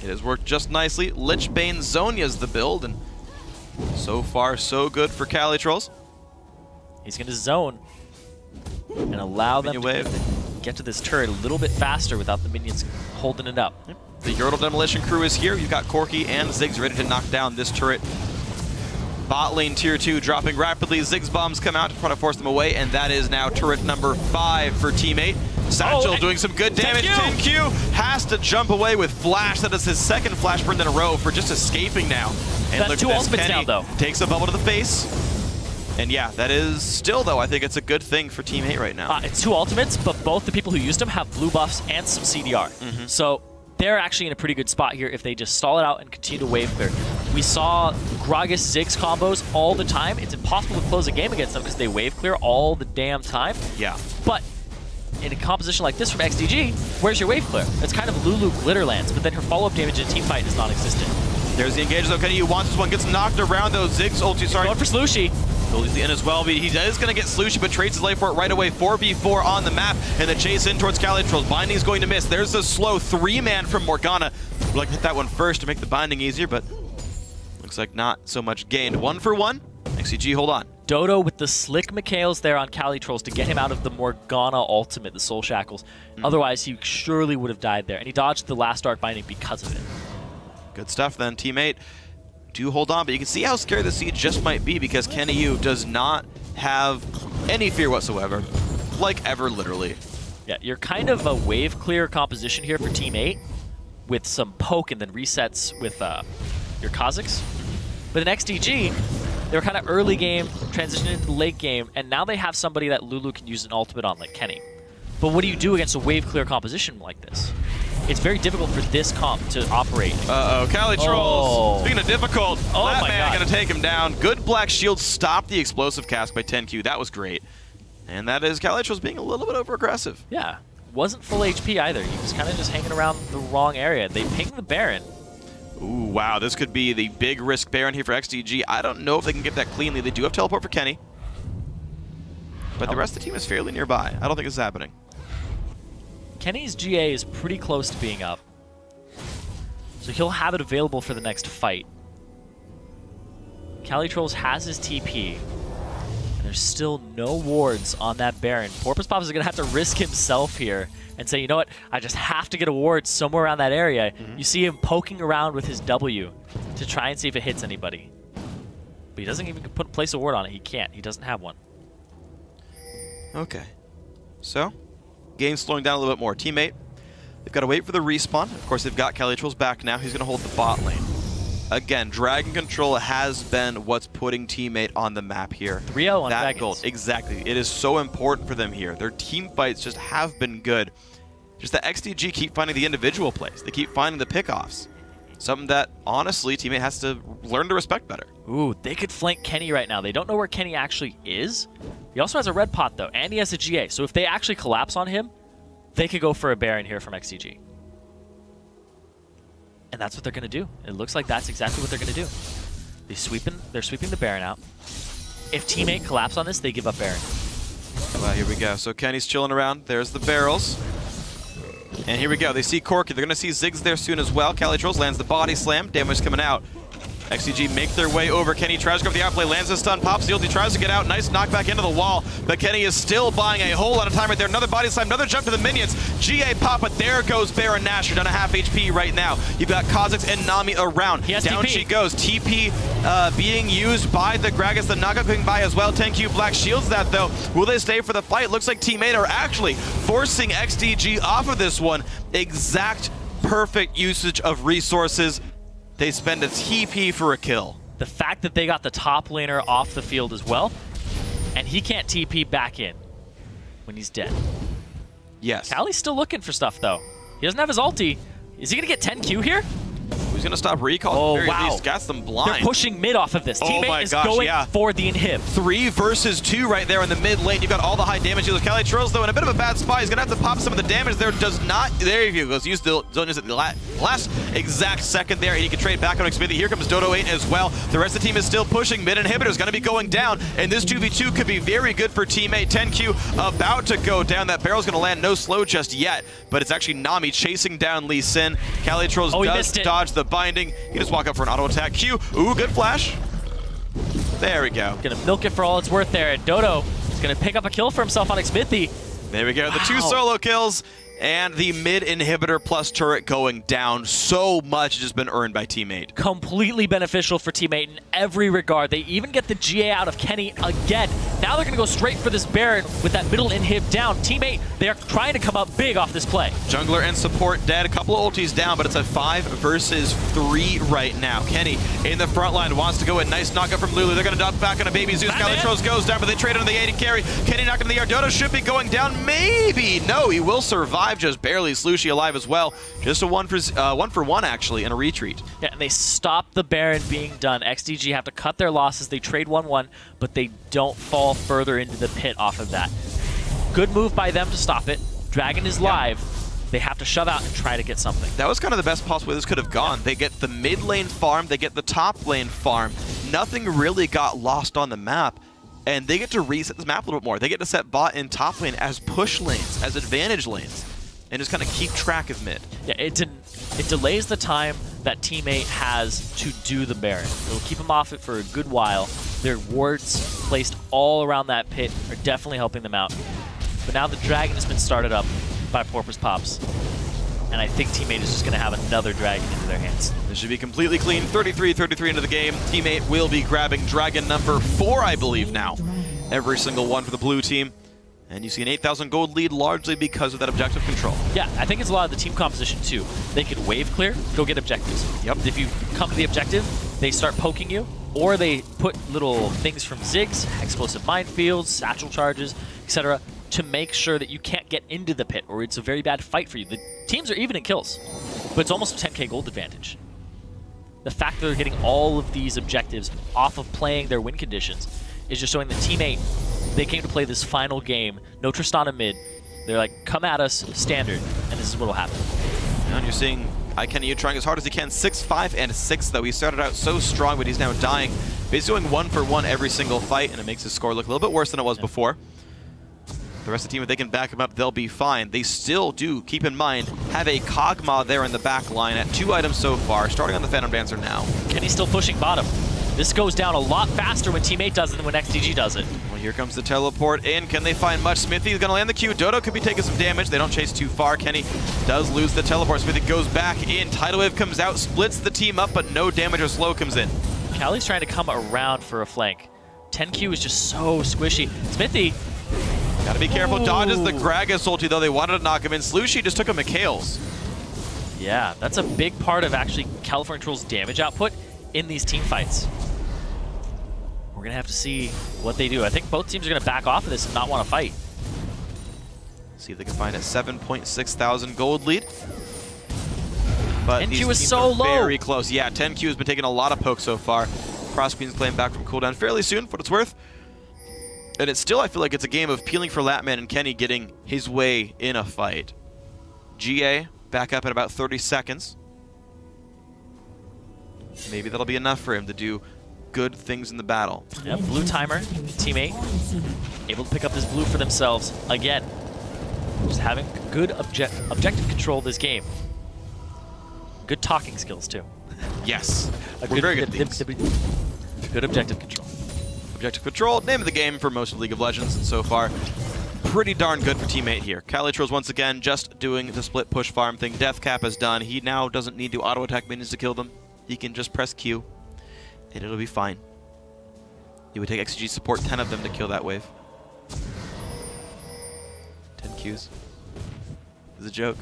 It has worked just nicely. Lichbane Zhonya's the build, and so far, so good for Calitrolls. He's going to zone and allow them to get to this turret a little bit faster without the minions holding it up. Yep. The Yordle Demolition crew is here. You've got Corky and Ziggs ready to knock down this turret. Bot lane tier 2 dropping rapidly. Ziggs bombs come out to try to force them away, and that is now turret number 5 for teammate. Satchel doing some good damage. 10Q has to jump away with Flash. That is his second Flash burn in a row for just escaping now. And that's look 2 at this. ultimates Kenny now, though. Takes a bubble to the face. And yeah, that is still, though, I think it's a good thing for Team 8 right now. It's 2 ultimates, but both the people who used them have blue buffs and some CDR. So they're actually in a pretty good spot here if they just stall it out and continue to wave clear. We saw Gragas Ziggs combos all the time. It's impossible to close a game against them because they wave clear all the damn time. Yeah. But in a composition like this from XDG, where's your wave clear? It's kind of Lulu Glitterlands, but then her follow-up damage in a team fight is non-existent. There's the engage, though. Kenny wants this one, gets knocked around, though. Ziggs ulti, sorry. Going for Slooshy. Goldie's the in as well, but he is going to get Slooshy, but trades his life for it right away. 4v4 on the map, and the chase in towards Calitrolls. Binding's going to miss. There's a slow 3-man from Morgana. Would like to hit that one first to make the binding easier, but looks like not so much gained. 1 for 1. XDG, hold on. Dodo with the slick Mikhails there on Calitrolls to get him out of the Morgana ultimate, the Soul Shackles. Otherwise, he surely would have died there, and he dodged the last Dark Binding because of it. Good stuff then, Team 8. Do hold on, but you can see how scary the siege just might be because Kenny Yu does not have any fear whatsoever. Like ever, literally. Yeah, you're kind of a wave clear composition here for Team 8 with some poke and then resets with your Kha'Zix. But in XDG, they were kind of early game, transitioning into the late game, and now they have somebody that Lulu can use an ultimate on, like Kenny. But what do you do against a wave clear composition like this? It's very difficult for this comp to operate. Uh-oh, Calitrolls. Speaking of difficult, that man going to take him down. Good Black Shield stopped the explosive cast by 10Q. That was great. And that is Calitrolls being a little bit over-aggressive. Yeah, wasn't full HP either. He was kind of just hanging around the wrong area. They pinged the Baron. Ooh, wow, this could be the big risk Baron here for XDG. I don't know if they can get that cleanly. They do have teleport for Kenny. But the rest of the team is fairly nearby. I don't think it's happening. Kenny's GA is pretty close to being up, so he'll have it available for the next fight. Calitrolls has his TP, and there's still no wards on that Baron. Porpoise Pops is going to have to risk himself here and say, you know what, I just have to get a ward somewhere around that area. You see him poking around with his W to try and see if it hits anybody. But he doesn't even place a ward on it. He can't. He doesn't have one. Okay. So, game's slowing down a little bit more. Teammate, they've got to wait for the respawn. Of course, they've got Calitrolls back now. He's going to hold the bot lane. Again, Dragon Control has been what's putting Teammate on the map here. 3-0 on Dragons. Gold, exactly. It is so important for them here. Their team fights just have been good. Just that XDG keep finding the individual plays. They keep finding the pickoffs. Something that, honestly, Teammate has to learn to respect better. Ooh, they could flank Kenny right now. They don't know where Kenny actually is. He also has a red pot, though, and he has a GA. So if they actually collapse on him, they could go for a Baron here from XDG. And that's what they're going to do. It looks like that's exactly what they're going to do. They're sweeping the Baron out. If Teammate collapse on this, they give up Baron. Well, here we go. So Kenny's chilling around. There's the barrels. And here we go. They see Corki. They're going to see Ziggs there soon as well. Calitrolls lands the body slam. Damage coming out. XDG make their way over. Kenny tries to go for the outplay, lands a stun, pops the ulti, tries to get out. Nice knockback into the wall, but Kenny is still buying a whole lot of time right there. Another body slam, another jump to the minions. GA pop, but there goes Baron Nashor down a half HP right now. You've got Kha'Zix and Nami around. Down TP. She goes. TP being used by the Gragas. The knockup coming by as well. 10Q Black shields that though. Will they stay for the fight? Looks like Team 8 are actually forcing XDG off of this one. Exact perfect usage of resources. They spend a TP for a kill. The fact that they got the top laner off the field as well, and he can't TP back in when he's dead. Yes. Cali's still looking for stuff, though. He doesn't have his ulti. Is he going to get 10Q here? Who's going to stop recall? Oh, wow. He's got them blind. They're pushing mid off of this. Teammate is going for the inhib. 3 versus 2 right there in the mid lane. You've got all the high damage dealers. Calitrolls, though, in a bit of a bad spot. He's going to have to pop some of the damage there. Does not. There he goes. Use the zone at the last exact second there. And he can trade back on Xmithy. Here comes Dodo 8 as well. The rest of the team is still pushing. Mid inhibitor is going to be going down. And this 2v2 could be very good for teammate. 10Q about to go down. That barrel's going to land no slow just yet. But it's actually Nami chasing down Lee Sin. Calitrolls does dodge the binding. He just walk up for an auto attack. Q. Ooh, good flash. There we go. Gonna milk it for all it's worth there. And Dodo is gonna pick up a kill for himself on Xmithy. There we go. Wow. The 2 solo kills and the mid inhibitor plus turret going down. So much has just been earned by Teammate. Completely beneficial for Teammate in every regard. They even get the GA out of Kenny again. Now they're going to go straight for this Baron with that middle inhib down. Teammate, they are trying to come up big off this play. Jungler and support dead. A couple of ultis down, but it's a 5 versus 3 right now. Kenny in the front line wants to go in. Nice knockup from Lulu. They're going to duck back on a Baby Zeus. Kalitros goes down, but they trade on the AD carry. Kenny knocking in the air. Dodo should be going down. Maybe. No, he will survive just barely. Slushie alive as well. Just a 1 for 1 actually in a retreat. Yeah, and they stop the Baron being done. XDG have to cut their losses. They trade 1-1, but they don't fall further into the pit off of that. Good move by them to stop it. Dragon is live. They have to shove out and try to get something. That was kind of the best possible way this could have gone. They get the mid lane farm, they get the top lane farm. Nothing really got lost on the map, and they get to reset this map a little bit more. They get to set bot and top lane as push lanes, as advantage lanes, and just kind of keep track of mid. Yeah, it delays the time that teammate has to do the Baron. It'll keep them off it for a good while. Their wards placed all around that pit are definitely helping them out. But now the Dragon has been started up by Porpoise Pops, and I think teammate is just going to have another Dragon into their hands. This should be completely clean. 33-33 into the game. Teammate will be grabbing Dragon number 4, I believe now. Every single one for the blue team. And you see an 8,000 gold lead largely because of that objective control. Yeah, I think it's a lot of the team composition too. They could wave clear, go get objectives. Yep. If you come to the objective, they start poking you, or they put little things from Ziggs, explosive minefields, satchel charges, etc., to make sure that you can't get into the pit, or it's a very bad fight for you. The teams are even in kills, but it's almost a 10k gold advantage. The fact that they're getting all of these objectives off of playing their win conditions is just showing the teammate they came to play this final game. No Tristana mid. They're like, come at us, standard, and this is what will happen. And you're seeing Kenny trying as hard as he can. 6-5 and 6 though. He started out so strong, but he's now dying. But he's doing 1 for 1 every single fight, and it makes his score look a little bit worse than it was before. The rest of the team, if they can back him up, they'll be fine. They still do, keep in mind, have a Kog'Maw there in the back line at 2 items so far, starting on the Phantom Dancer now. Kenny's still pushing bottom. This goes down a lot faster when teammate does it than when XDG does it. Well, here comes the teleport in. Can they find much? Smithy's going to land the Q. Dodo could be taking some damage. They don't chase too far. Kenny does lose the teleport. Smithy goes back in. Tidal Wave comes out, splits the team up, but no damage or slow comes in. Callie's trying to come around for a flank. 10Q is just so squishy. Smithy. Gotta be careful. Dodges the Gragas ulti, though. They wanted to knock him in. Slushie just took a Mikhail's. Yeah, that's a big part of actually California Troll's damage output in these team fights. We're going to have to see what they do. I think both teams are going to back off of this and not want to fight. See if they can find a 7.6 thousand gold lead. But 10Q is so low. Very close. Yeah, 10Q has been taking a lot of pokes so far. Cross Queen's playing back from cooldown fairly soon, for what it's worth. And it's still, I feel like it's a game of peeling for Latman and Kenny getting his way in a fight. GA back up in about 30 seconds. Maybe that'll be enough for him to do good things in the battle. Yep, blue timer, teammate, able to pick up this blue for themselves again. Just having good objective control this game. Good talking skills too. Yes, Good very good teams. Good objective control. Objective control, name of the game for most of League of Legends, and so far, pretty darn good for teammate here. Kalitros once again just doing the split push farm thing. Deathcap is done. He now doesn't need to auto attack minions to kill them. He can just press Q, and it'll be fine. It would take XG support 10 of them to kill that wave. 10 Qs. It's a joke.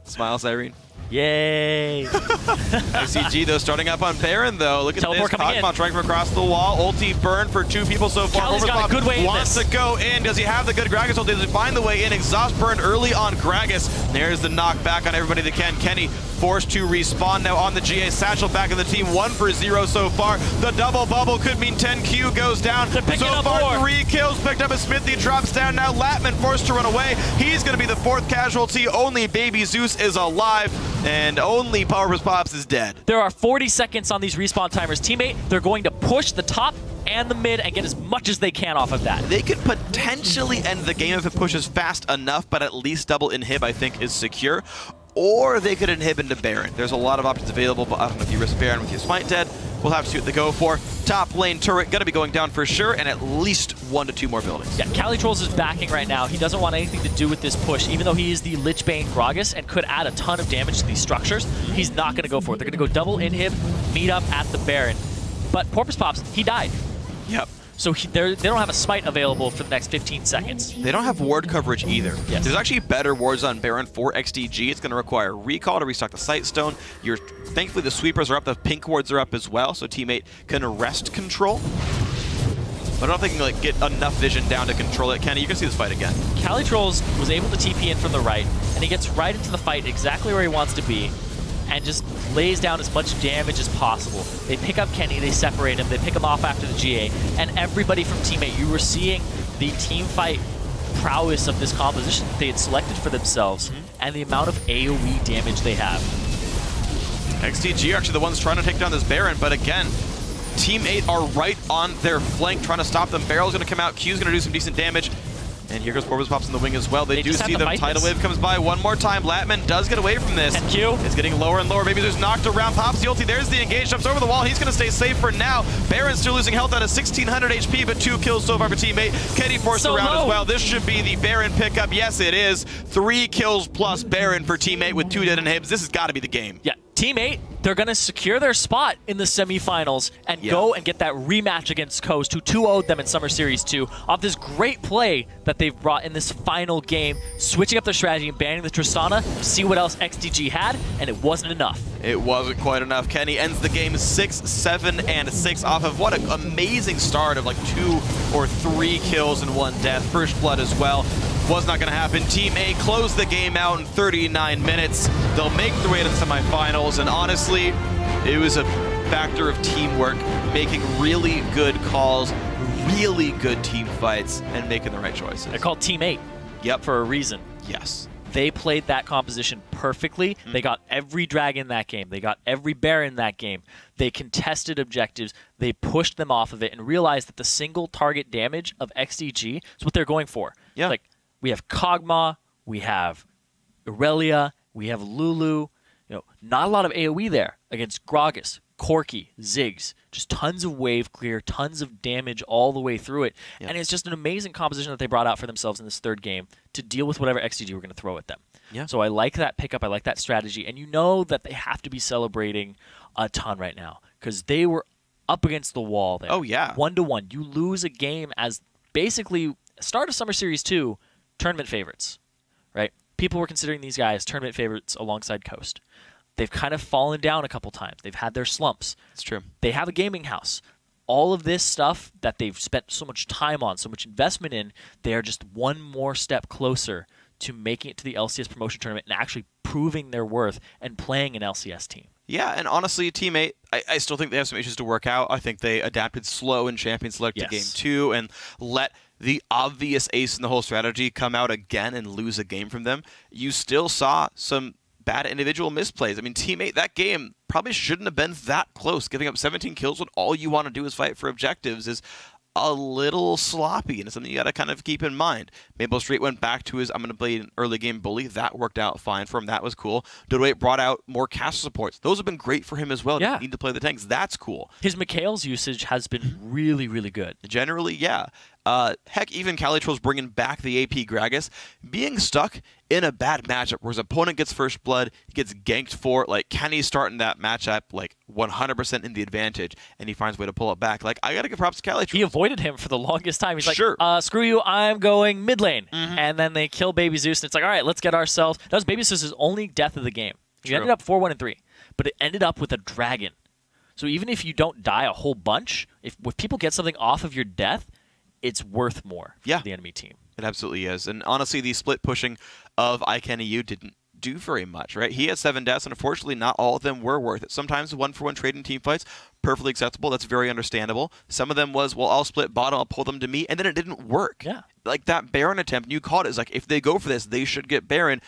Smile, Zirene. Yay! XDG though starting up on Baron though. Look at Teleport this. coming in. Kog'Maw trying from across the wall. Ulti burn for 2 people so far. Callie's got a good way in wants this. to go in. Does he have the good Gragas ulti? Does he find the way in? Exhaust burn early on Gragas. There's the knockback on everybody that can. Kenny forced to respawn now on the GA. Satchel back in the team. 1 for 0 so far. The double bubble could mean 10Q goes down. So far, 3 kills picked up as Smithy drops down. Now Latman forced to run away. He's going to be the 4th casualty. Only Baby Zeus is alive, and only Porpoise Pops is dead. There are 40 seconds on these respawn timers. Teammate, they're going to push the top and the mid and get as much as they can off of that. They could potentially end the game if it pushes fast enough, but at least double inhib, I think, is secure. Or they could inhib into Baron. There's a lot of options available, but I don't know if you risk Baron with your Smite dead. We'll have to see what they go for. Top lane turret gonna be going down for sure, and at least 1 to 2 more buildings. Yeah, Kalitrolls is backing right now. He doesn't want anything to do with this push, even though he is the Lichbane Gragas and could add a ton of damage to these structures. He's not gonna go for it. They're gonna go double inhib, meet up at the Baron. But Porpoise Pops, he died. Yep. So they don't have a smite available for the next 15 seconds. They don't have ward coverage either. Yes. There's actually better wards on Baron for XDG. It's going to require recall to restock the Sightstone. Thankfully, the sweepers are up. The pink wards are up as well, so teammate can arrest control. But I don't think he can like, get enough vision down to control it. Kenny, you can see this fight again. Calitrolls was able to TP in from the right, and he gets right into the fight exactly where he wants to be, and just lays down as much damage as possible. They pick up Kenny, they separate him, they pick him off after the GA, and everybody from teammate, you were seeing the team fight prowess of this composition that they had selected for themselves, and the amount of AoE damage they have. XDG are actually the ones trying to take down this Baron, but again, Team 8 are right on their flank trying to stop them. Barrel's going to come out, Q's going to do some decent damage. And here goes Porpoise Pops in the wing as well. They do see them. Tidal Wave comes by one more time. Latman does get away from this. It's getting lower and lower. Maybe there's knocked around. Pops the ulti. There's the engage. Jumps over the wall. He's going to stay safe for now. Baron's still losing health at a 1600 HP, but 2 kills so far for teammate. Kenny forced around as well. This should be the Baron pickup. Yes, it is. 3 kills plus Baron for teammate with 2 dead inhibs. This has got to be the game. Yeah. Team 8, they're going to secure their spot in the semifinals and go and get that rematch against Coast, who 2-0'd them in Summer Series 2, off this great play that they've brought in this final game, switching up their strategy and banning the Tristana to see what else XDG had, and it wasn't enough. It wasn't quite enough. Kenny ends the game 6, 7, and 6 off of what an amazing start of like 2 or 3 kills and 1 death. First blood as well. Was not going to happen. Team A closed the game out in 39 minutes. They'll make their way to the semifinals, and honestly, it was a factor of teamwork, making really good calls, really good team fights, and making the right choices. They're called Team 8. Yep. For a reason. Yes. They played that composition perfectly. They got every drag in that game. They got every bear in that game. They contested objectives. They pushed them off of it and realized that the single target damage of XDG is what they're going for. Yeah. Like, we have Kog'Maw, we have Irelia, we have Lulu. You know, not a lot of AoE there against Gragas, Corki, Ziggs. Just tons of wave clear, tons of damage all the way through it. Yep. And it's just an amazing composition that they brought out for themselves in this third game to deal with whatever XDG were going to throw at them. Yeah. So I like that pickup. I like that strategy. And you know that they have to be celebrating a ton right now because they were up against the wall there. Oh, yeah. 1-1. You lose a game as basically start of Summer Series 2, tournament favorites, right? People were considering these guys tournament favorites alongside Coast. They've kind of fallen down a couple times. They've had their slumps. It's true. They have a gaming house. All of this stuff that they've spent so much time on, so much investment in, they are just one more step closer to making it to the LCS promotion tournament and actually proving their worth and playing an LCS team. Yeah, and honestly, Team 8, I still think they have some issues to work out. I think they adapted slow in Champion Select to Game 2 and let the obvious ace in the whole strategy come out again and lose a game from them. You still saw some bad individual misplays. I mean, Team 8, that game probably shouldn't have been that close. Giving up 17 kills when all you want to do is fight for objectives is a little sloppy, and it's something you got to kind of keep in mind. Maple Street went back to his I'm going to play an early game bully. That worked out fine for him. That was cool. Dodo 8 brought out more castle supports. Those have been great for him as well. Yeah. Need to play the tanks. That's cool. His Mikhail's usage has been really, really good. Generally, yeah. Heck, even Calitrolls bringing back the AP Gragas, being stuck in a bad matchup where his opponent gets first blood, he gets ganked for, like, Kenny's starting that matchup, like, 100% in the advantage, and he finds a way to pull it back. Like, I gotta give props to Calitrolls. He avoided him for the longest time. He's like, screw you, I'm going mid lane. And then they kill Baby Zeus, and it's like, all right, let's get ourselves... That was Baby Zeus' only death of the game. He ended up 4-1-3, but it ended up with a dragon. So even if you don't die a whole bunch, if people get something off of your death, it's worth more for the enemy team. It absolutely is. And honestly, the split pushing of ICanEU didn't do very much, right? He had 7 deaths, and unfortunately, not all of them were worth it. Sometimes 1-for-1 trade in team fights, perfectly acceptable. That's very understandable. Some of them was, well, I'll split bottom, I'll pull them to me, and then it didn't work. Yeah. Like that Baron attempt, and you caught it. It's like, if they go for this, they should get Baron.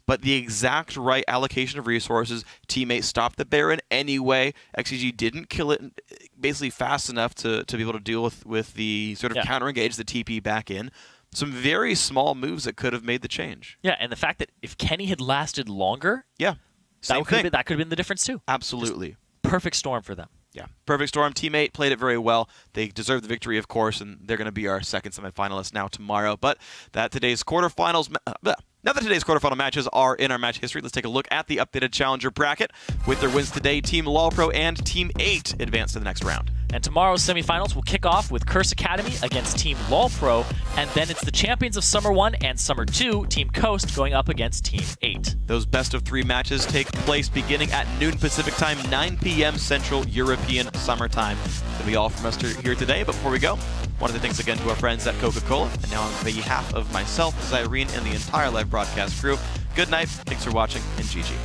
But the exact right allocation of resources, teammates stopped the Baron anyway. XDG didn't kill it basically fast enough to be able to deal with the sort of counter-engage, the TP back in. Some very small moves that could have made the change. Yeah, and the fact that if Kenny had lasted longer, that could have been the difference too. Absolutely. Just perfect storm for them. Yeah, perfect storm. Teammate played it very well. They deserve the victory, of course, and they're going to be our second semifinalist now tomorrow. But that today's quarterfinals Now that today's quarterfinal matches are in our match history, let's take a look at the updated Challenger bracket. With their wins today, Team LawPro and Team 8 advance to the next round. And tomorrow's semifinals will kick off with Curse Academy against Team LawPro, and then it's the champions of Summer 1 and Summer 2, Team Coast, going up against Team 8. Those best-of-3 matches take place beginning at noon Pacific time, 9 p.m. Central European Summer Time. That'll be all from us here today, but before we go, wanted to thanks again to our friends at Coca-Cola, and now on behalf of myself, Zirene, and the entire live broadcast crew, good night, thanks for watching, and GG.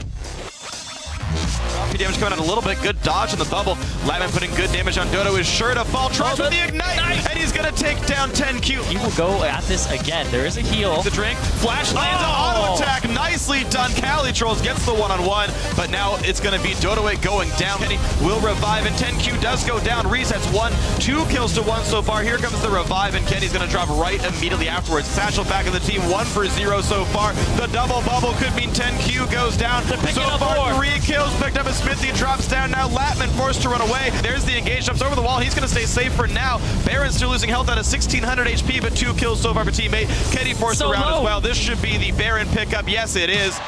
Damage coming out a little bit. Good dodge in the bubble. Latman putting good damage on Dodo. Is sure to fall. Tries with the ignite, and he's going to take down 10Q. He will go at this again. There is a heal. The drink. Flash lands an auto attack. Nicely done. Cali Trolls gets the one-on-one, but now it's going to be Dodo going down. Kenny will revive, and 10Q does go down. Resets 1. 2 kills to 1 so far. Here comes the revive, and Kenny's going to drop right immediately afterwards. Satchel back in the team. 1 for 0 so far. The double bubble could mean 10Q goes down. So far, 3 kills picked up as Smithy drops down. Now Latman forced to run away. There's the engage. Jumps over the wall. He's going to stay safe for now. Baron's still losing health out of 1600 HP, but 2 kills so far for teammate. Kenny forced around as well. This should be the Baron pickup. Yes, it is.